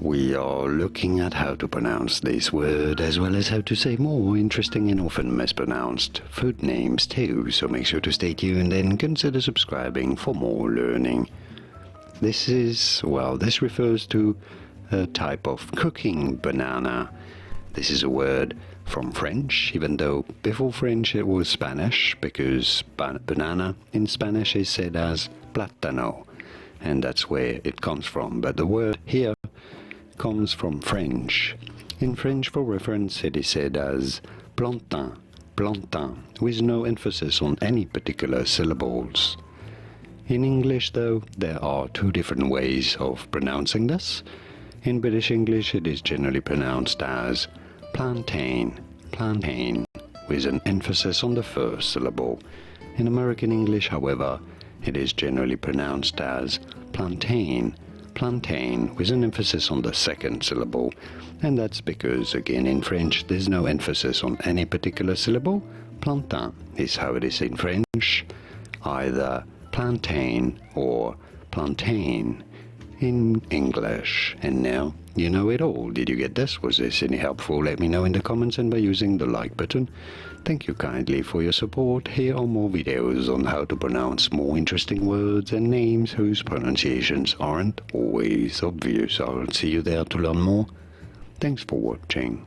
We are looking at how to pronounce this word as well as how to say more interesting and often mispronounced food names too, so make sure to stay tuned and consider subscribing for more learning. This refers to a type of cooking banana. This is a word from French, even though before French it was Spanish, because banana in Spanish is said as Platano, and that's where it comes from. But the word here comes from French. In French, for reference, it is said as plantain, plantain, with no emphasis on any particular syllables. In English, though, there are two different ways of pronouncing this. In British English, it is generally pronounced as plantain, plantain, with an emphasis on the first syllable. In American English, however, it is generally pronounced as plantain, plantain, with an emphasis on the second syllable. And that's because, again, in French, there's no emphasis on any particular syllable. Plantain is how it is in French, either plantain or plantain in English. And now you know it all. Did you get this? Was this any helpful? Let me know in the comments and by using the like button. Thank you kindly for your support. Here are more videos on how to pronounce more interesting words and names whose pronunciations aren't always obvious. I'll see you there to learn more. Thanks for watching.